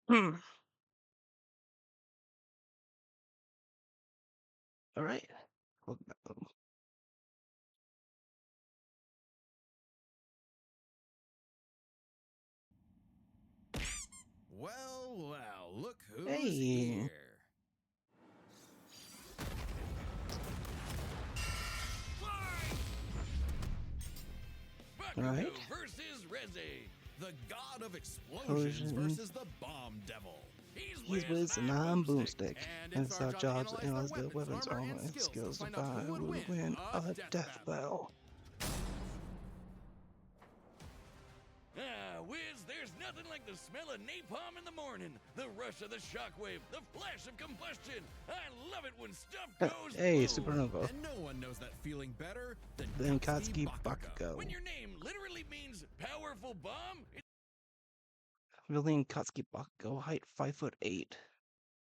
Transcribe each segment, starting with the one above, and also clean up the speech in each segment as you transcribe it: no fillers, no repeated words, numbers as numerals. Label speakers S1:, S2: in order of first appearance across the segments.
S1: Hmm. All right. Well,
S2: Well, well, look who's
S1: hey.
S2: here.
S1: All right.
S2: Bakugo versus Reze, the god of explosions
S1: Collision.
S2: versus the bomb devil. He's
S1: He's
S2: Wiz,
S1: with an
S2: I'm
S1: iron
S2: Boomstick,
S1: boomstick.
S2: and
S1: And
S2: it's
S1: it's
S2: our
S1: our
S2: job to
S1: job to
S2: analyze their
S1: analyze their
S2: weapons,
S1: weapons,
S2: armor,
S1: armor,
S2: and
S1: and
S2: skills to
S1: skills to
S2: find out who
S1: find
S2: would
S1: who would
S2: win
S1: win
S2: a
S1: a
S2: death
S1: death
S2: battle.
S1: battle.
S2: Ah, Wiz, there's nothing like the smell of napalm in the morning, the rush of the shockwave, the flash of combustion. I love it when stuff goes
S1: Hey,
S2: boom.
S1: Supernova.
S2: And no one knows that feeling better than
S1: Then
S2: Katsuki
S1: Katsuki
S2: Bakugo. When
S1: Bakugo.
S2: your name literally means powerful bomb,
S1: William Katsuki Bakugo, height 5'8",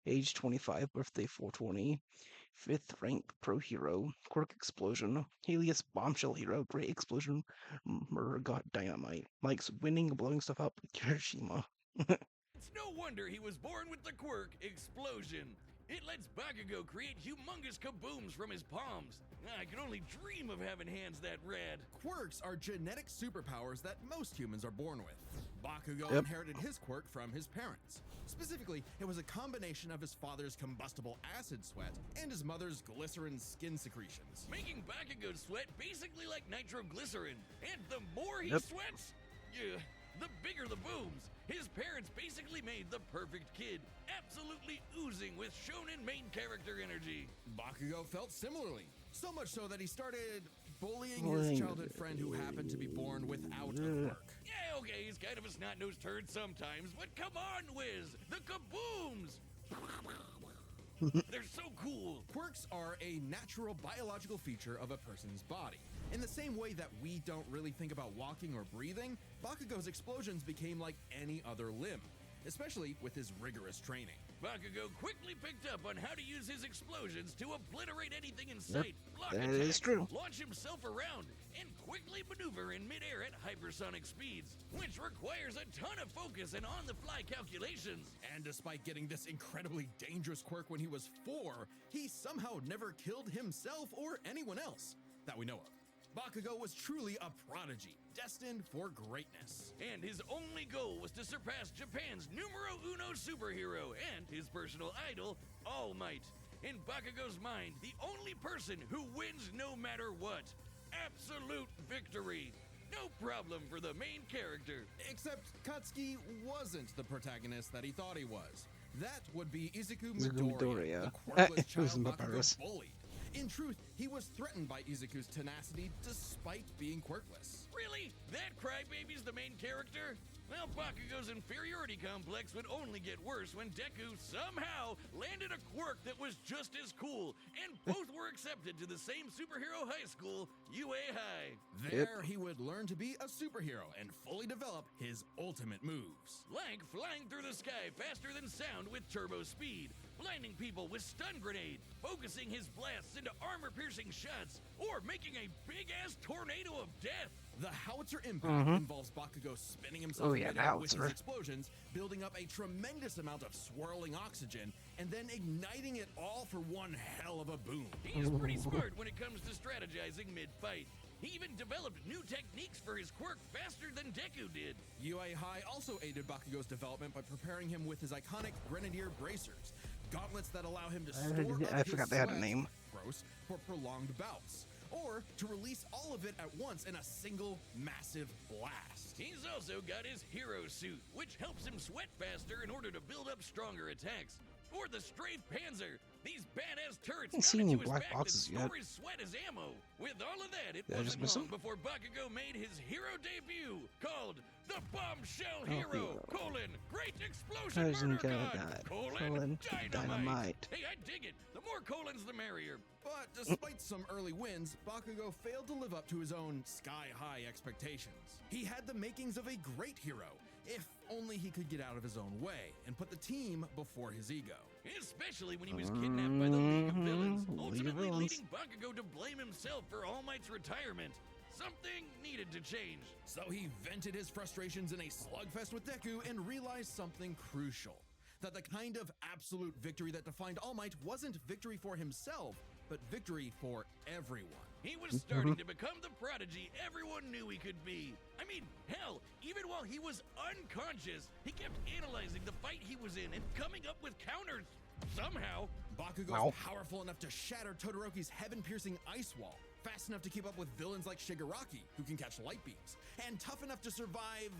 S1: age 25, birthday 420, fifth rank pro hero, quirk explosion, Helios bombshell hero, great explosion, murder god dynamite, likes winning and blowing stuff up with Hiroshima.
S2: it's no wonder he was born with the quirk Explosion. It lets Bakugo create humongous kabooms from his palms. I can only dream of having hands that rad. Quirks are genetic superpowers that most humans are born with. Bakugo
S1: Yep.
S2: inherited his quirk from his parents. Specifically, it was a combination of his father's combustible acid sweat and his mother's glycerin skin secretions, making Bakugo's sweat basically like nitroglycerin. And the more he
S1: Yep.
S2: sweats, yeah, the bigger the booms. His parents basically made the perfect kid, absolutely oozing with shonen main character energy. Bakugo felt similarly, so much so that he started bullying his childhood friend who happened to be born without a quirk. Yeah, okay, he's kind of a snot-nosed turd sometimes, but come on, Wiz! The kabooms! They're so cool! Quirks are a natural biological feature of a person's body. In the same way that we don't really think about walking or breathing, Bakugo's explosions became like any other limb, especially with his rigorous training. Bakugo quickly picked up on how to use his explosions to obliterate anything in sight, block
S1: that
S2: attacks,
S1: is true.
S2: launch himself around, and quickly maneuver in midair at hypersonic speeds, which requires a ton of focus and on-the-fly calculations. And despite getting this incredibly dangerous quirk when he was 4, he somehow never killed himself or anyone else that we know of. Bakugo was truly a prodigy, destined for greatness. And his only goal was to surpass Japan's numero uno superhero and his personal idol, All Might. In Bakugo's mind, the only person who wins no matter what. Absolute victory. No problem for the main character. Except Katsuki wasn't the protagonist that he thought he was. That would be Izuku Midoriya, the quirkless child Bakugo bullied. In truth, he was threatened by Izuku's tenacity despite being quirkless. Really? That crybaby's the main character? Well, Bakugo's inferiority complex would only get worse when Deku somehow landed a quirk that was just as cool, and both were accepted to the same superhero high school, UA High. There, he would learn to be a superhero and fully develop his ultimate moves. Like flying through the sky faster than sound with turbo speed, blinding people with stun grenade, focusing his blasts into armor-piercing shots, or making a big-ass tornado of death. The howitzer impact involves Bakugo spinning himself in midair with his explosions, building up a tremendous amount of swirling oxygen, and then igniting it all for one hell of a boom. He's pretty smart when it comes to strategizing mid-fight. He even developed new techniques for his quirk faster than Deku did. UA High also aided Bakugo's development by preparing him with his iconic Grenadier bracers, gauntlets that allow him to store up
S1: I forgot
S2: his
S1: they had a
S2: sweat,
S1: name.
S2: gross, for prolonged bouts, or to release all of it at once in a single massive blast. He's also got his hero suit, which helps him sweat faster in order to build up stronger attacks. Or the Strafe Panzer, these badass turrets
S1: I haven't seen
S2: mounted
S1: any
S2: to his
S1: black
S2: back
S1: boxes
S2: that
S1: yet.
S2: store his sweat as ammo. With all of that, it
S1: Did I just
S2: wasn't
S1: miss
S2: long
S1: them?
S2: before Bakugo made his hero debut, called the Bombshell
S1: Hero.
S2: Hero, Great Explosion Murder God, Dynamite. Hey, I dig it. The more colons, the merrier. But despite some early wins, Bakugo failed to live up to his own sky-high expectations. He had the makings of a great hero, if only he could get out of his own way and put the team before his ego. Especially when he was kidnapped by the League of Villains, ultimately leading Bakugo to blame himself for All Might's retirement. Something needed to change. So he vented his frustrations in a slugfest with Deku and realized something crucial. that the kind of absolute victory that defined All Might wasn't victory for himself, but victory for everyone. He was starting to become the prodigy everyone knew he could be. I mean, hell, even while he was unconscious, he kept analyzing the fight he was in and coming up with counters. Somehow, Bakugo's powerful enough to shatter Todoroki's heaven-piercing ice wall, fast enough to keep up with villains like Shigaraki, who can catch light beams, and tough enough to survive,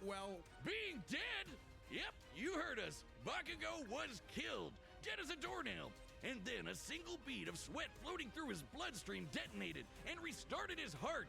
S2: well, being dead? Yep, you heard us. Bakugo was killed, dead as a doornail. And then a single bead of sweat floating through his bloodstream detonated and restarted his heart.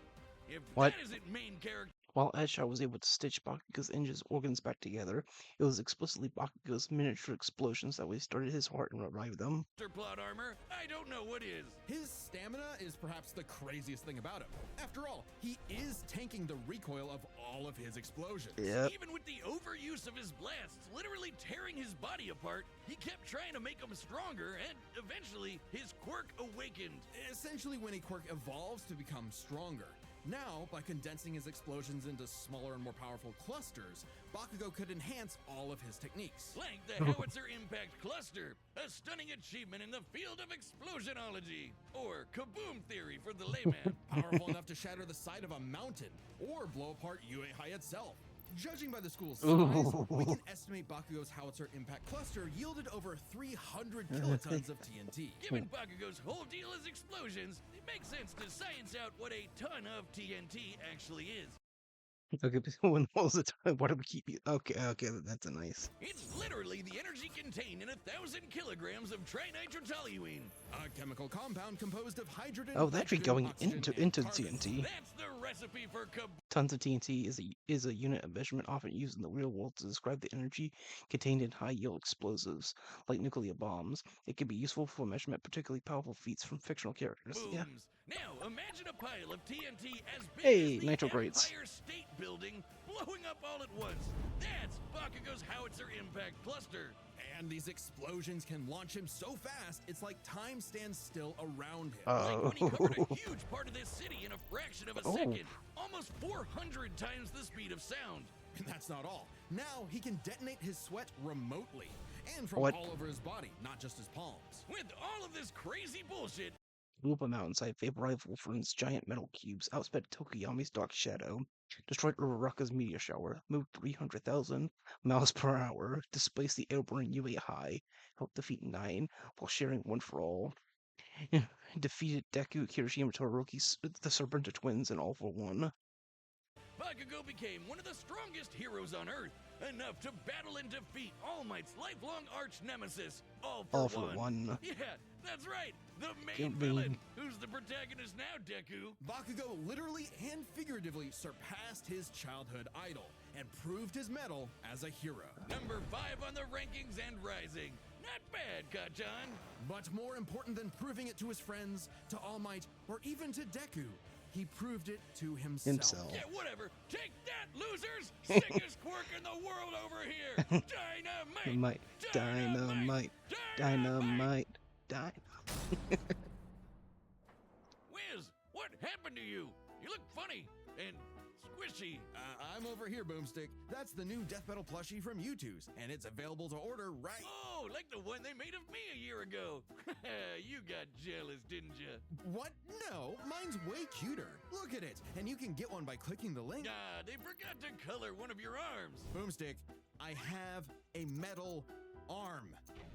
S2: If that isn't main character.
S1: While Edgeshot was able to stitch Bakugo's injured organs back together, it was explicitly Bakugo's miniature explosions that restarted his heart and revived them.
S2: Plot armor, I don't know what is. His stamina is perhaps the craziest thing about him. After all, he is tanking the recoil of all of his explosions.
S1: Yep.
S2: Even with the overuse of his blasts literally tearing his body apart, he kept trying to make him stronger, and eventually his quirk awakened. Essentially when a quirk evolves to become stronger. Now, by condensing his explosions into smaller and more powerful clusters, Bakugo could enhance all of his techniques. Like the Howitzer Impact Cluster, a stunning achievement in the field of explosionology. Or Kaboom Theory for the layman, powerful enough to shatter the side of a mountain, or blow apart Uehai itself. Judging by the school's size, we can estimate Bakugo's Howitzer Impact Cluster yielded over 300 kilotons of TNT. Given Bakugo's whole deal is explosions, it makes sense to science out what a ton of TNT actually is.
S1: Okay, when was the time? Why do we keep you? Okay, that's a nice.
S2: It's literally the energy contained in 1,000 kilograms of trinitrotoluene, a chemical compound composed of hydrogen.
S1: Oh, that's going into TNT.
S2: That's the recipe for
S1: Tons of TNT is a unit of measurement often used in the real world to describe the energy contained in high-yield explosives, like nuclear bombs. It can be useful for measurement particularly powerful feats from fictional characters.
S2: Booms.
S1: Yeah.
S2: Now, imagine a pile of TNT as big
S1: Hey,
S2: as the
S1: nitro grades.
S2: Empire State Building blowing up all at once. That's Bakugo's Howitzer Impact Cluster. And these explosions can launch him so fast, it's like time stands still around him. Like when he covered a huge part of this city in a fraction of a second. Almost 400 times the speed of sound. And that's not all. Now he can detonate his sweat remotely. And from all over his body, not just his palms. With all of this crazy bullshit,
S1: Blew up a mountainside, vaporized Wolfern's giant metal cubes, outsped Tokuyami's dark shadow, destroyed Uraraka's meteor shower, moved 300,000 miles per hour, displaced the airborne UA High, helped defeat 9 while sharing one for all, defeated Deku, Kirishima, Todoroki, the Serpenter twins, and all for one.
S2: Bakugo became one of the strongest heroes on Earth, enough to battle and defeat All Might's lifelong arch nemesis, All for One. Yeah, that's right, the main villain, who's the protagonist now, Deku. Bakugo literally and figuratively surpassed his childhood idol, and proved his mettle as a hero. Number 5 on the rankings and rising. Not bad, Kachan. But more important than proving it to his friends, to All Might, or even to Deku, he proved it to himself. Yeah, whatever. Take that, losers! Sickest quirk in the world over here! Dynamite!
S1: Dynamite! Dynamite! Dynamite!
S2: Wiz, what happened to you? You look funny and squishy. I'm over here, Boomstick. That's the new Death Metal plushie from U2's, and it's available to order right. Oh, like the one they made of me a year ago. You got jealous, didn't you? What? No, mine's way cuter. Look at it, and you can get one by clicking the link. They forgot to color one of your arms. Boomstick, I have a metal arm.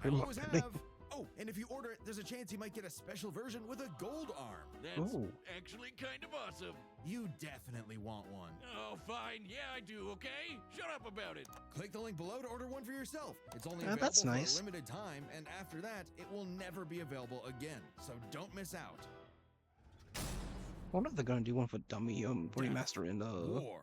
S2: I always have. Oh, and if you order it, there's a chance you might get a special version with a gold arm. That's actually kind of awesome. You definitely want one. Oh, fine. Yeah, I do, okay? Shut up about it. Click the link below to order one for yourself. It's only available for a limited time, and after that, it will never be available again. So don't miss out.
S1: I wonder if they're gonna do one for Dummy Remaster in
S2: War,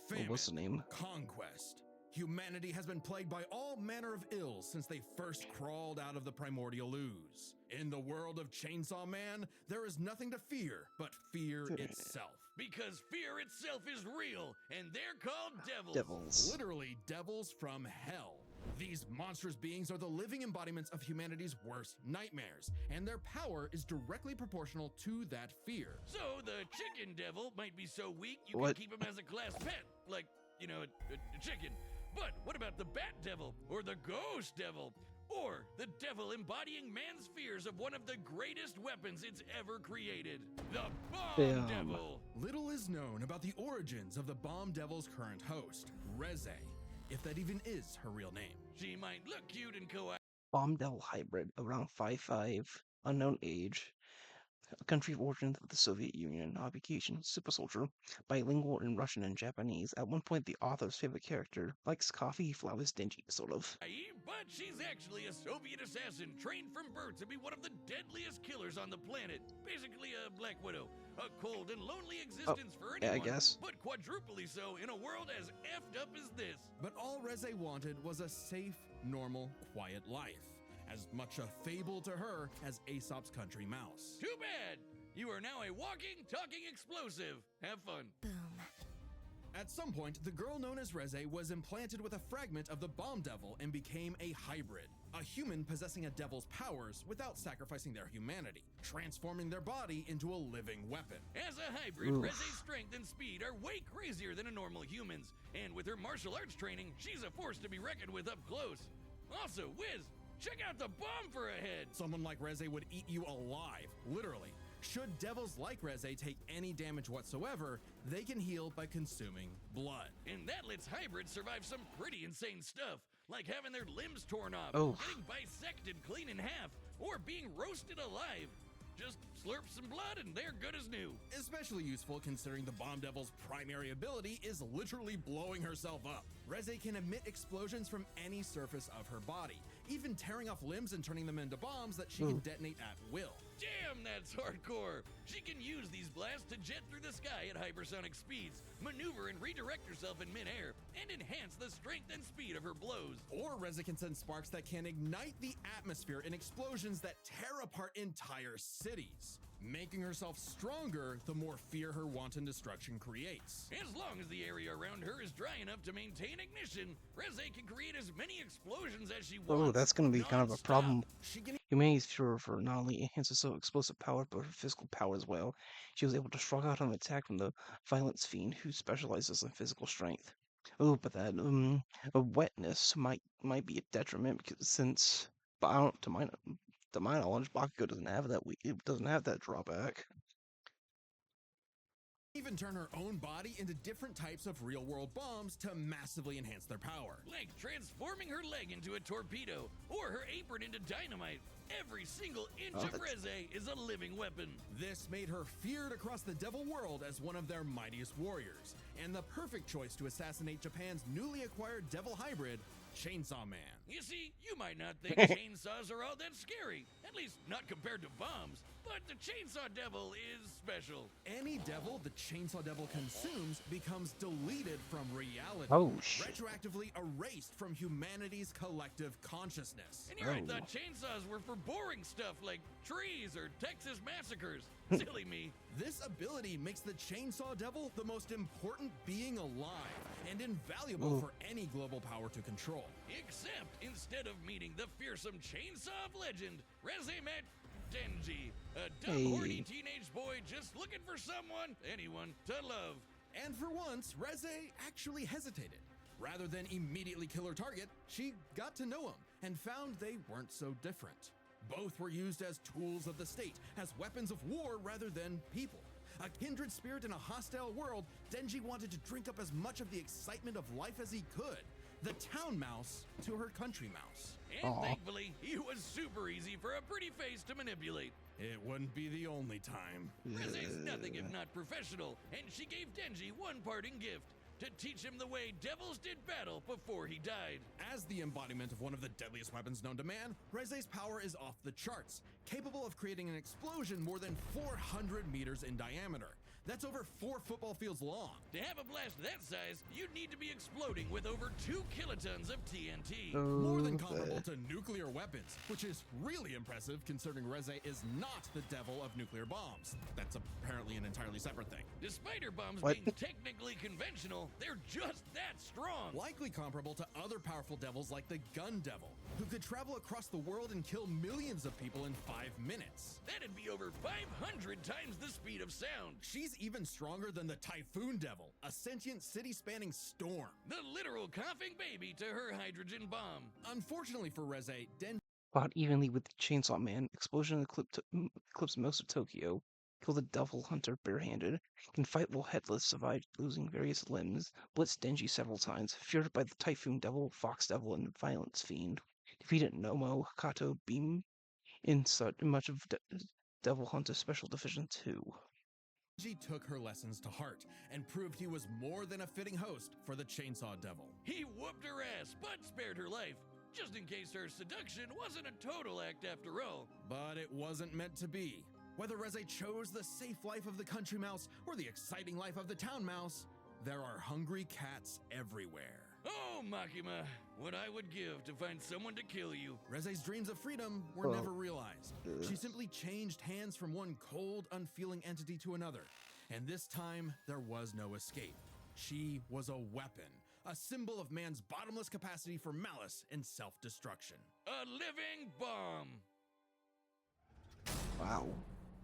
S2: famine,
S1: what's the name?
S2: Conquest. Humanity has been plagued by all manner of ills since they first crawled out of the primordial ooze. In the world of Chainsaw Man, there is nothing to fear but fear itself. Because fear itself is real, and they're called devils. Literally devils from hell. These monstrous beings are the living embodiments of humanity's worst nightmares, and their power is directly proportional to that fear. So the chicken devil might be so weak you can keep him as a class pet, like, you know, a chicken. But what about the Bat Devil, or the Ghost Devil, or the devil embodying man's fears of one of the greatest weapons it's ever created, the Bomb
S1: Damn.
S2: Devil?
S3: Little is known about the origins of the Bomb Devil's current host, Reze, if that even is her real name.
S2: She might look cute and kawaii.
S1: Bomb Devil hybrid, around 5'5", unknown age, country of origin of the Soviet Union, occupation super soldier, bilingual in Russian and Japanese. At one point, the author's favorite character likes coffee, flowers, dingy, sort of.
S2: But she's actually a Soviet assassin trained from birth to be one of the deadliest killers on the planet. Basically a Black Widow. A cold and lonely existence for
S1: yeah,
S2: anyone,
S1: I guess.
S2: but quadruply so in a world as effed up as this.
S3: But all Reze wanted was a safe, normal, quiet life. As much a fable to her as Aesop's country mouse.
S2: Too bad! You are now a walking, talking explosive. Have fun.
S4: Boom.
S3: At some point, the girl known as Reze was implanted with a fragment of the Bomb Devil and became a hybrid. A human possessing a devil's powers without sacrificing their humanity, transforming their body into a living weapon.
S2: As a hybrid,
S1: Oof.
S2: Reze's strength and speed are way crazier than a normal human's. And with her martial arts training, she's a force to be reckoned with up close. Also, Wiz, check out the bomb for a head!
S3: Someone like Reze would eat you alive, literally. Should devils like Reze take any damage whatsoever, they can heal by consuming blood.
S2: And that lets hybrids survive some pretty insane stuff, like having their limbs torn off,
S1: Oh.
S2: getting bisected clean in half, or being roasted alive. Just slurp some blood and they're good as new.
S3: Especially useful considering the Bomb Devil's primary ability is literally blowing herself up. Reze can emit explosions from any surface of her body, even tearing off limbs and turning them into bombs that she can
S1: Ooh.
S3: detonate at will.
S2: Damn, that's hardcore! She can use these blasts to jet through the sky at hypersonic speeds, maneuver and redirect herself in midair, and enhance the strength and speed of her blows.
S3: Or Reze can send sparks that can ignite the atmosphere in explosions that tear apart entire cities. Making herself stronger the more fear her wanton destruction creates.
S2: As long as the area around her is dry enough to maintain ignition, Reze can create as many explosions as she wants.
S1: Oh, that's gonna be kind of a
S2: non-stop.
S1: problem.
S3: She can
S1: Humanity's fury for not only enhances her explosive power, but her physical power as well. She was able to shrug out an attack from the violence fiend who specializes in physical strength. Oh, but that wetness might be a detriment because since, but I don't, to my knowledge, Bakugo doesn't have that. It doesn't have that drawback.
S3: even turn her own body into different types of real-world bombs to massively enhance their power.
S2: Like transforming her leg into a torpedo or her apron into dynamite. Every single inch of Reze is a living weapon.
S3: This made her feared across the devil world as one of their mightiest warriors, and the perfect choice to assassinate Japan's newly acquired devil hybrid, Chainsaw Man.
S2: You see, you might not think chainsaws are all that scary, at least not compared to bombs, but the Chainsaw Devil is special.
S3: Any devil the Chainsaw Devil consumes becomes deleted from reality.
S1: Oh, shit.
S3: Retroactively erased from humanity's collective consciousness.
S2: And here I
S1: Oh.
S2: thought chainsaws were for boring stuff like trees or Texas massacres. Silly me.
S3: This ability makes the Chainsaw Devil the most important being alive and invaluable
S1: Ooh.
S3: for any global power to control.
S2: Except instead of meeting the fearsome chainsaw of legend, Reze met Denji, a dumb,
S1: Hey.
S2: horny teenage boy just looking for anyone to love.
S3: And for once, Reze actually hesitated. Rather than immediately kill her target, she got to know him and found they weren't so different. Both were used as tools of the state, as weapons of war rather than people. A kindred spirit in a hostile world, Denji wanted to drink up as much of the excitement of life as he could. The town mouse to her country mouse.
S2: And
S1: Aw.
S2: thankfully, he was super easy for a pretty face to manipulate.
S3: It wouldn't be the only time.
S2: Reze's nothing if not professional, and she gave Denji one parting gift. To teach him the way devils did battle before he died.
S3: As the embodiment of one of the deadliest weapons known to man, Reze's power is off the charts, capable of creating an explosion more than 400 meters in diameter. That's over 4 football fields long.
S2: To have a blast that size, you'd need to be exploding with over 2 kilotons of TNT.
S3: More than
S1: Okay.
S3: comparable to nuclear weapons, which is really impressive considering Reze is not the devil of nuclear bombs. That's apparently an entirely separate thing.
S2: Despite her bombs
S1: What?
S2: being technically conventional, they're just that strong.
S3: Likely comparable to other powerful devils like the Gun Devil, who could travel across the world and kill millions of people in 5 minutes.
S2: That'd be over 500 times the speed of sound.
S3: She's even stronger than the Typhoon Devil, a sentient city-spanning storm.
S2: The literal coughing baby to her hydrogen bomb.
S3: Unfortunately for Reze,
S1: Fought evenly with the Chainsaw Man. Explosion eclipsed most of Tokyo. Killed the Devil Hunter barehanded. Can fight while headless, survived losing various limbs. Blitzed Denji several times. Feared by the Typhoon Devil, Fox Devil, and Violence Fiend. Defeated Nomo, Kato, Beam in much of Devil Hunter Special Division 2.
S3: Denji took her lessons to heart and proved he was more than a fitting host for the Chainsaw Devil.
S2: He whooped her ass, but spared her life. Just in case her seduction wasn't a total act after all.
S3: But it wasn't meant to be. Whether Reze chose the safe life of the country mouse or the exciting life of the town mouse, there are hungry cats everywhere.
S2: Oh, Makima, what I would give to find someone to kill you.
S3: Reze's dreams of freedom were never realized. She simply changed hands from one cold, unfeeling entity to another. And this time, there was no escape. She was a weapon. A symbol of man's bottomless capacity for malice and self-destruction.
S2: A living bomb!
S1: Wow,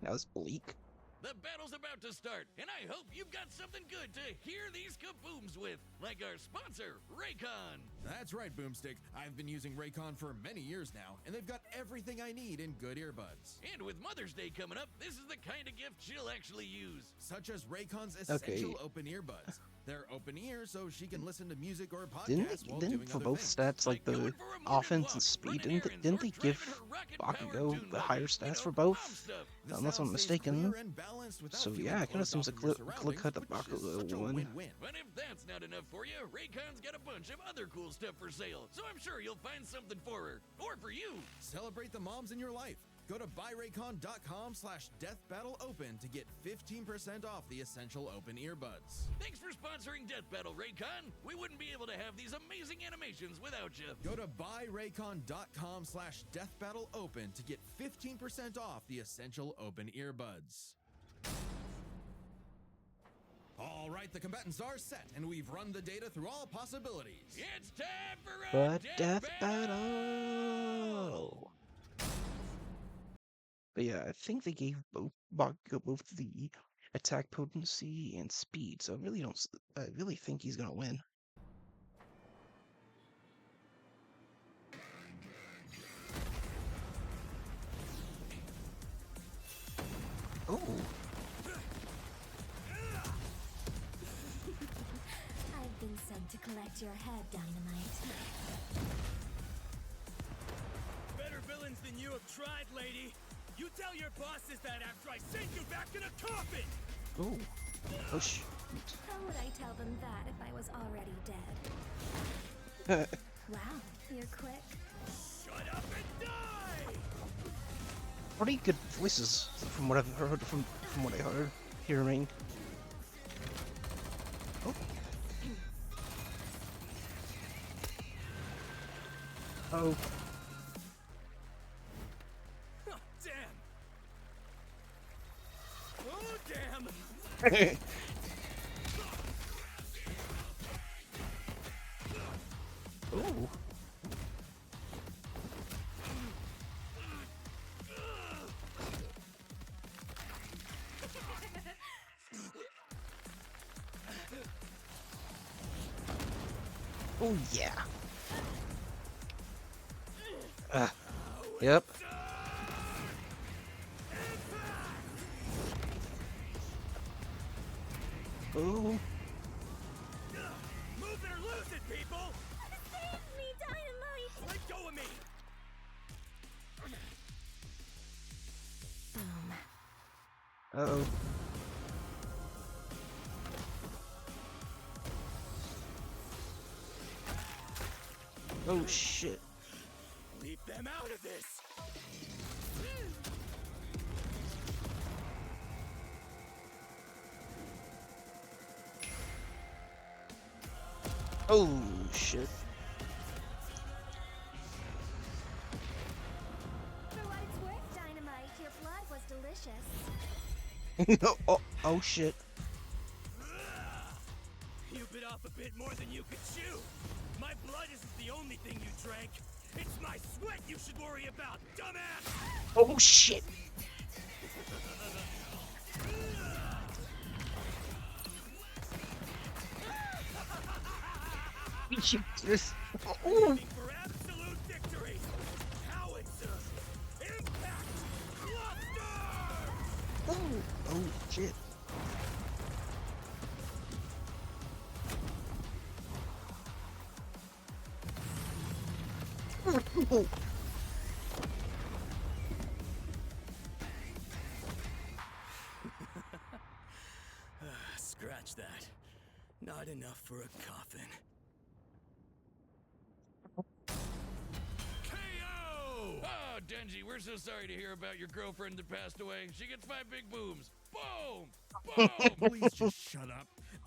S1: that was bleak.
S2: The battle's about to start, and I hope you've got something good to hear these kabooms with, like our sponsor, Raycon.
S3: That's right, Boomstick. I've been using Raycon for many years now, and they've got everything I need in good earbuds.
S2: And with Mother's Day coming up, this is the kind of gift she'll actually use.
S3: Such as Raycon's essential open earbuds. They're open ear so she can listen to music or podcasts while doing
S1: Didn't for
S3: other
S1: both
S3: things.
S1: stats, like the offense and speed, didn't they give Bakugo the higher stats for both?
S3: The
S1: Unless I'm
S3: sound stays
S1: mistaken.
S3: clear and balanced without
S1: So
S3: feeling
S1: yeah, it kind of
S3: closed
S1: seems
S3: off
S1: a
S3: from your
S1: clear cut that
S3: surroundings, which is
S1: Bakugo
S3: such a
S1: won.
S3: win-win.
S2: But if that's not enough for you, Raycon's got a bunch of other cool stuff for sale, so I'm sure you'll find something for her. Or for you.
S3: Celebrate the moms in your life. Go to buyraycon.com/deathbattleopen to get 15% off the essential open earbuds.
S2: Thanks for sponsoring Death Battle, Raycon. We wouldn't be able to have these amazing animations without you.
S3: Go to buyraycon.com/deathbattleopen to get 15% off the essential open earbuds. All right, the combatants are set, and we've run the data through all possibilities.
S2: It's time for a
S1: But Death Battle! But yeah, I think they gave Bakugo both the attack potency and speed, so I really think he's gonna win. Oh.
S4: I've been sent to collect your head, Dynamite.
S5: Better villains than you have tried, lady. You tell your bosses that after I send you back in a coffin!
S1: Oh. Oh, shoot.
S4: How would I tell them that if I was already dead? Wow, you're quick.
S5: Shut up and die!
S1: Pretty good voices from what I've heard, from what I heard, hearing. Oh. Oh.
S5: Oh, damn! Oh, damn!
S1: Ooh. Oh yeah. Yep. Ooh.
S5: Move it or lose it, people!
S4: Save me, Dynamite!
S5: Let go of me!
S4: Boom.
S1: Uh-oh. Oh shit.
S5: Leave them out of this!
S1: Oh shit.
S4: For what it's worth, Dynamite, your blood was delicious.
S1: Oh shit.
S5: You bit off a bit more than you could chew! My blood isn't the only thing you drank! It's my sweat you should worry about, dumbass!
S1: Oh shit! Jesus. Oh,
S5: Aiming for absolute victory! Howitzer! Impact! Cluster!
S1: oh shit.
S5: Scratch that. Not enough for a coffin.
S2: KO! Oh, Denji, we're so sorry to hear about your girlfriend that passed away. She gets 5 big booms. Boom! Boom!
S3: Please just shut up.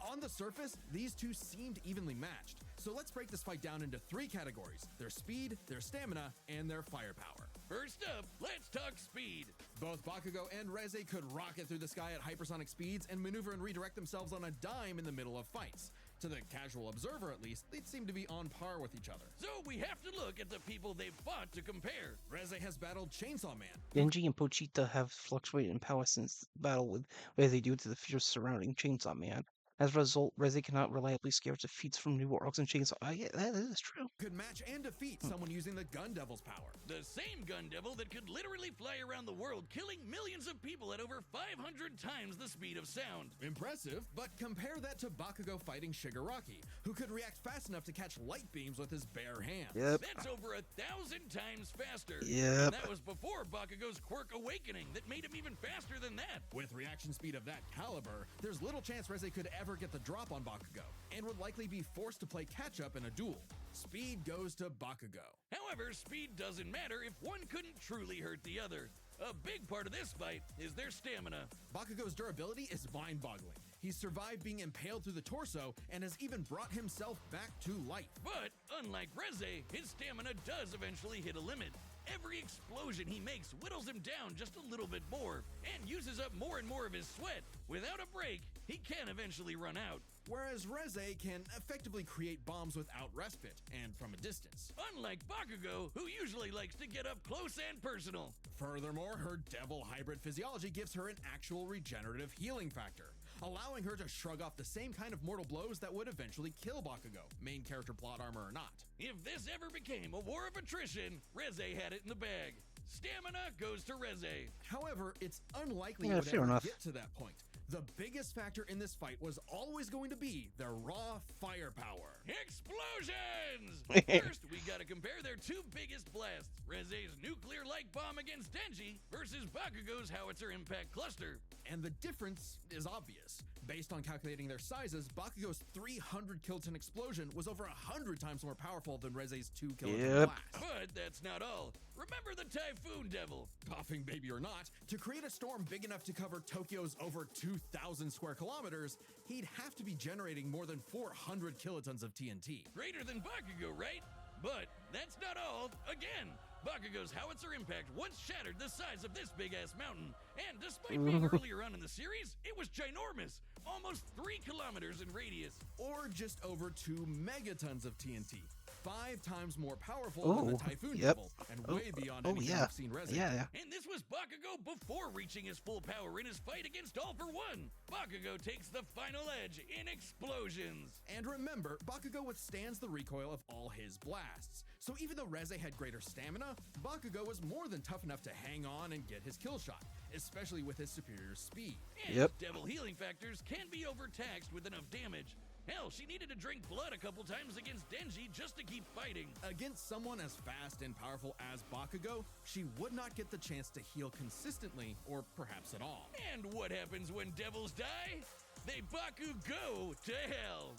S3: On the surface, these two seemed evenly matched. So let's break this fight down into 3 categories: their speed, their stamina, and their firepower.
S2: First up, let's talk speed.
S3: Both Bakugo and Reze could rocket through the sky at hypersonic speeds and maneuver and redirect themselves on a dime in the middle of fights. To the casual observer, at least, they'd seem to be on par with each other.
S2: So we have to look at the people they've fought to compare.
S3: Reze has battled Chainsaw Man,
S1: Genji and Pochita have fluctuated in power since the battle with Reze due to the fears surrounding Chainsaw Man. As a result, Reze cannot reliably scare defeats from new orcs and Chainsaw. Yeah, that is true.
S3: could match and defeat someone using the Gun Devil's power.
S2: The same gun devil that could literally fly around the world, killing millions of people at over 500 times the speed of sound.
S3: Impressive, but compare that to Bakugo fighting Shigaraki, who could react fast enough to catch light beams with his bare hands.
S1: Yep.
S2: That's over 1,000 times faster.
S1: Yep.
S2: And that was before Bakugo's quirk awakening that made him even faster than that.
S3: With reaction speed of that caliber, there's little chance Reze could ever get the drop on Bakugo, and would likely be forced to play catch-up in a duel. Speed goes to Bakugo.
S2: However, speed doesn't matter if one couldn't truly hurt the other. A big part of this fight is their stamina.
S3: Bakugo's durability is mind-boggling. He's survived being impaled through the torso and has even brought himself back to life.
S2: But, unlike Reze, his stamina does eventually hit a limit. Every explosion he makes whittles him down just a little bit more, and uses up more and more of his sweat. Without a break, he can eventually run out.
S3: Whereas Reze can effectively create bombs without respite, and from a distance.
S2: Unlike Bakugo, who usually likes to get up close and personal.
S3: Furthermore, her devil hybrid physiology gives her an actual regenerative healing factor, allowing her to shrug off the same kind of mortal blows that would eventually kill Bakugo, main character plot armor or not.
S2: If this ever became a war of attrition, Reze had it in the bag. Stamina goes to Reze.
S3: However, it's unlikely
S1: Yeah,
S3: it would
S1: fair
S3: ever
S1: enough.
S3: get to that point. The biggest factor in this fight was always going to be their raw firepower.
S2: Explosions! First, we gotta compare their 2 biggest blasts. Reze's nuclear-like bomb against Denji versus Bakugo's howitzer impact cluster.
S3: And the difference is obvious. Based on calculating their sizes, Bakugo's 300 kiloton explosion was over 100 times more powerful than Reze's 2 kiloton
S1: Yep.
S3: blast.
S2: But that's not all. Remember the Typhoon Devil.
S3: Coughing baby or not, to create a storm big enough to cover Tokyo's over 2,000 square kilometers, he'd have to be generating more than 400 kilotons of TNT.
S2: Greater than Bakugo, right? But that's not all. Again, Bakugo's howitzer impact once shattered the size of this big-ass mountain. And despite being earlier on in the series, it was ginormous. Almost 3 kilometers in radius.
S3: Or just over 2 megatons of TNT. 5 times more powerful than the
S1: Oh,
S3: Typhoon
S1: yep.
S3: Devil, and
S1: Oh,
S3: way beyond
S1: oh,
S3: anything
S1: yeah.
S3: we've seen Reze.
S1: Yeah.
S2: And this was Bakugo before reaching his full power in his fight against All for One. Bakugo takes the final edge in explosions.
S3: And remember, Bakugo withstands the recoil of all his blasts. So even though Reze had greater stamina, Bakugo was more than tough enough to hang on and get his kill shot, especially with his superior speed.
S2: And
S1: Yep.
S2: devil healing factors can be overtaxed with enough damage. Hell, she needed to drink blood a couple times against Denji just to keep fighting.
S3: Against someone as fast and powerful as Bakugo, she would not get the chance to heal consistently, or perhaps at all.
S2: And what happens when devils die? They Bakugo to hell.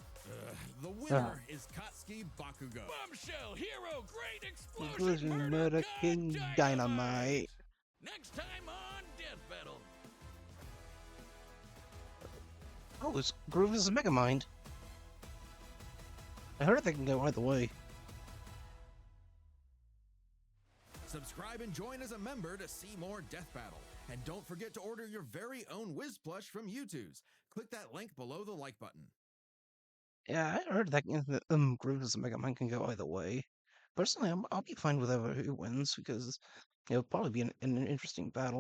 S3: The winner is Katsuki Bakugo.
S2: Bombshell, hero, great explosion,
S1: Explosion,
S2: murder,
S1: King
S2: God,
S1: Dynamite.
S2: Next time on Death Battle.
S1: Oh, it's Groove is a Megamind. I heard they can go either way.
S3: Subscribe and join as a member to see more Death Battle. And don't forget to order your very own Whiz Plush from YouTube's. Click that link below the like button.
S1: Yeah, I heard that Groove is a Megamind can go either way. personally, I'll be fine with whoever who wins because it'll probably be an interesting battle.